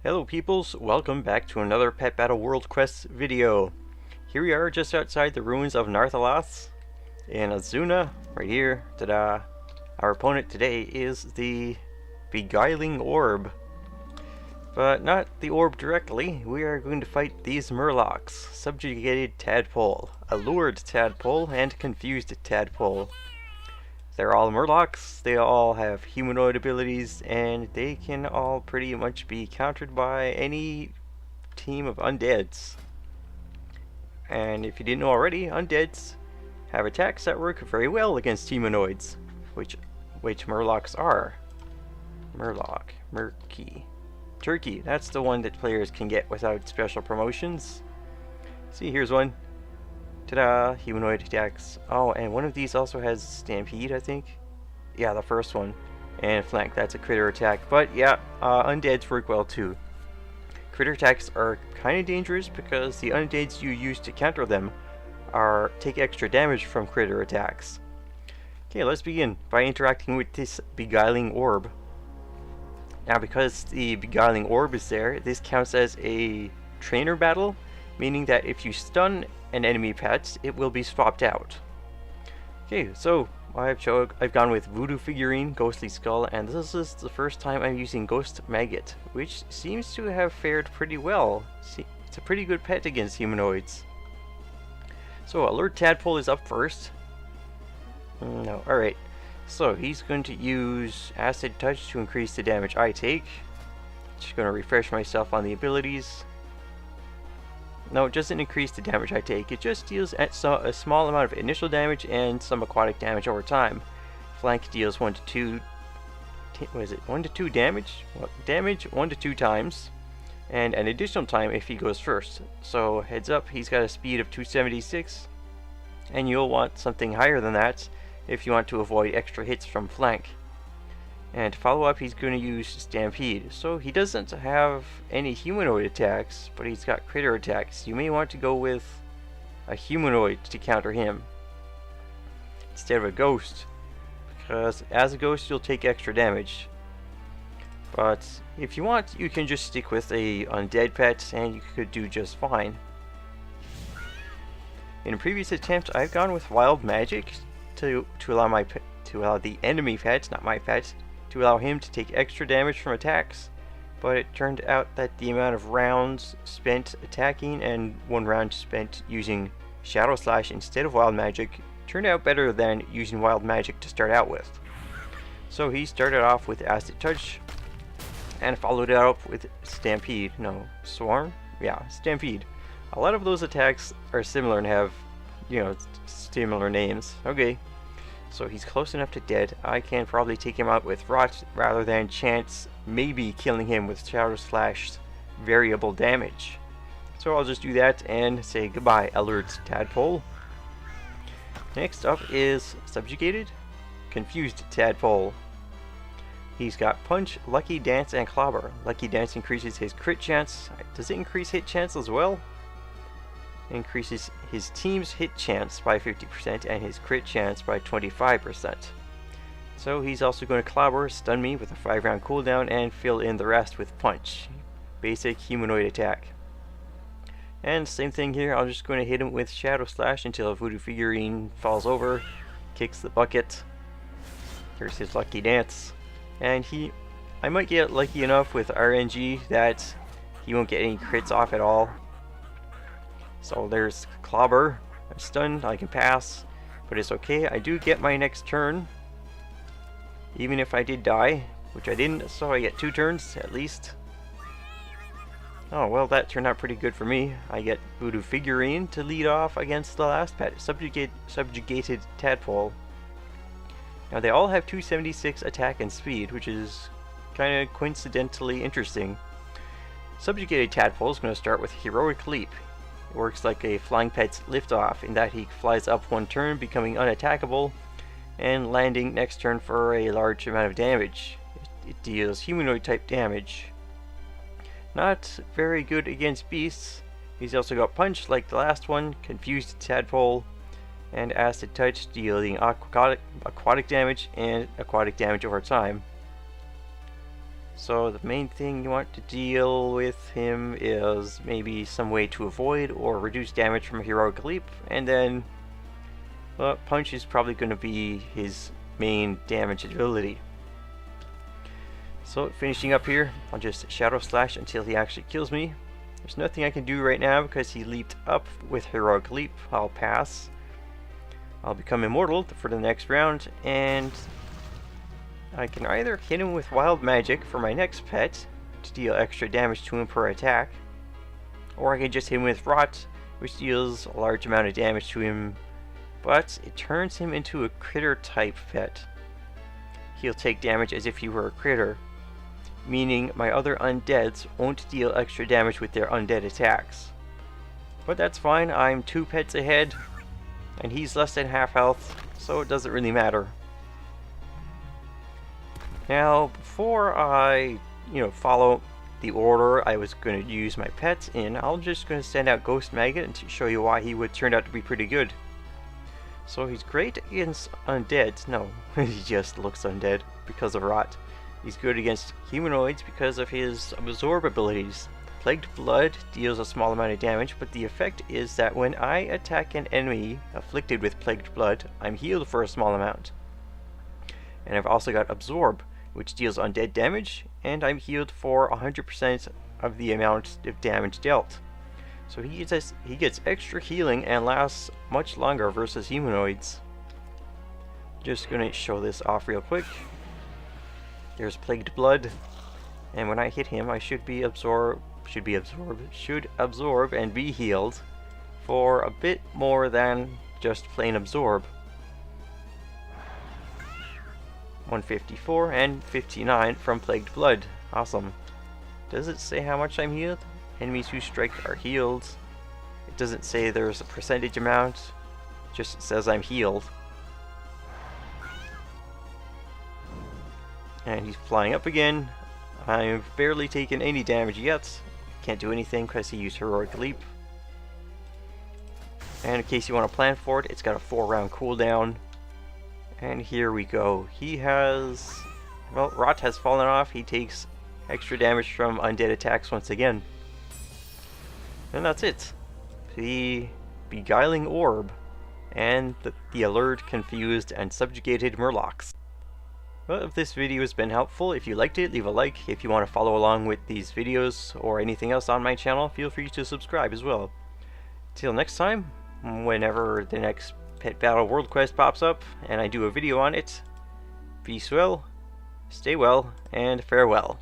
Hello peoples, welcome back to another Pet Battle World Quest video. Here we are just outside the ruins of Narthaloth in Azuna, right here. Ta-da! Our opponent today is the Beguiling Orb. But not the orb directly, we are going to fight these murlocs, subjugated tadpole, allured tadpole, and confused tadpole. They're all murlocs, they all have humanoid abilities, and they can all pretty much be countered by any team of undeads. And if you didn't know already, undeads have attacks that work very well against humanoids, which murlocs are. Murloc, Murky. Turkey, that's the one that players can get without special promotions. See, here's one. Ta-da! Humanoid attacks. Oh, and one of these also has Stampede, I think. Yeah, the first one. And Flank, that's a critter attack. But yeah, undeads work well too. Critter attacks are kind of dangerous because the undeads you use to counter them take extra damage from critter attacks. Okay, let's begin by interacting with this Beguiling Orb. Now, because the Beguiling Orb is there, this counts as a trainer battle, meaning that if you stun an enemy pet, it will be swapped out. Okay, so I've gone with Voodoo Figurine, Ghostly Skull, and this is the first time I'm using Ghost Maggot, which seems to have fared pretty well. See, it's a pretty good pet against humanoids. So Alert Tadpole is up first. No, alright. So he's going to use Acid Touch to increase the damage I take. Just going to refresh myself on the abilities. No, it doesn't increase the damage I take, it just deals a small amount of initial damage and some aquatic damage over time. Flank deals 1 to 2, what is it, 1 to 2 damage? Well, damage 1 to 2 times, and an additional time if he goes first. So heads up, he's got a speed of 276, and you'll want something higher than that if you want to avoid extra hits from Flank. And to follow up, he's going to use Stampede. So he doesn't have any humanoid attacks, but he's got critter attacks. You may want to go with a humanoid to counter him instead of a ghost, because as a ghost you'll take extra damage. But if you want, you can just stick with a undead pet and you could do just fine. In a previous attempt, I've gone with Wild Magic to allow the enemy pet, not my pet, to allow him to take extra damage from attacks, but it turned out that the amount of rounds spent attacking and 1 round spent using Shadow Slash instead of Wild Magic turned out better than using Wild Magic to start out with. So he started off with Acid Touch and followed it up with Stampede. No, Swarm? Yeah, Stampede. A lot of those attacks are similar and have, similar names. Okay. So he's close enough to dead. I can probably take him out with Rot rather than chance maybe killing him with Shadow Slash's variable damage. So I'll just do that and say goodbye, Alert Tadpole. Next up is Subjugated, Confused Tadpole. He's got Punch, Lucky Dance, and Clobber. Lucky Dance increases his crit chance. Does it increase hit chance as well? Increases his team's hit chance by 50% and his crit chance by 25%. So he's also going to Clobber, stun me with a 5-round cooldown, and fill in the rest with Punch. Basic humanoid attack. And same thing here, I'm just going to hit him with Shadow Slash until a Voodoo Figurine falls over, kicks the bucket. Here's his Lucky Dance. And I might get lucky enough with RNG that he won't get any crits off at all. So there's Clobber. I'm stunned, I can pass, but it's okay. I do get my next turn, even if I did die, which I didn't, so I get 2 turns at least. Oh, well, that turned out pretty good for me. I get Voodoo Figurine to lead off against the last pet, Subjugated Tadpole. Now they all have 276 attack and speed, which is kind of coincidentally interesting. Subjugated Tadpole is going to start with Heroic Leap. It works like a flying pet's liftoff in that he flies up 1 turn, becoming unattackable, and landing next turn for a large amount of damage. It deals humanoid type damage. Not very good against beasts. He's also got Punch like the last one, Confused Tadpole, and Acid Touch, dealing aquatic damage and aquatic damage over time. So the main thing you want to deal with him is maybe some way to avoid or reduce damage from a heroic leap, and then punch is probably going to be his main damage ability. So finishing up here, I'll just Shadow Slash until he actually kills me. There's nothing I can do right now because he leaped up with heroic leap. I'll pass. I'll become immortal for the next round, and I can either hit him with wild magic for my next pet to deal extra damage to him per attack, or I can just hit him with rot, which deals a large amount of damage to him, but it turns him into a critter type pet. He'll take damage as if he were a critter, meaning my other undeads won't deal extra damage with their undead attacks. But that's fine, I'm 2 pets ahead, and he's less than half health, so it doesn't really matter. Now, before I, follow the order I was going to use my pets in, I'm just going to send out Ghost Maggot and to show you why he would turn out to be pretty good. So he's great against undead. No, he just looks undead because of rot. He's good against humanoids because of his absorb abilities. Plagued Blood deals a small amount of damage, but the effect is that when I attack an enemy afflicted with Plagued Blood, I'm healed for a small amount. And I've also got Absorb, which deals undead damage, and I'm healed for 100% of the amount of damage dealt. So he gets extra healing and lasts much longer versus humanoids. Just gonna show this off real quick. There's Plagued Blood, and when I hit him, I should absorb and be healed for a bit more than just plain absorb. 154 and 59 from Plagued Blood. Awesome. Does it say how much I'm healed? Enemies who strike are healed. It doesn't say there's a percentage amount, it just says I'm healed. And he's flying up again. I've barely taken any damage yet. Can't do anything because he used Heroic Leap. And in case you want to plan for it, it's got a 4-round cooldown. And here we go. He has... well, Rot has fallen off. He takes extra damage from undead attacks once again. And that's it. The Beguiling Orb and the alert, confused, and subjugated murlocs. Well, if this video has been helpful, if you liked it, leave a like. If you want to follow along with these videos or anything else on my channel, feel free to subscribe as well. Till next time, whenever the next Pet Battle World Quest pops up and I do a video on it, peace well, stay well, and farewell.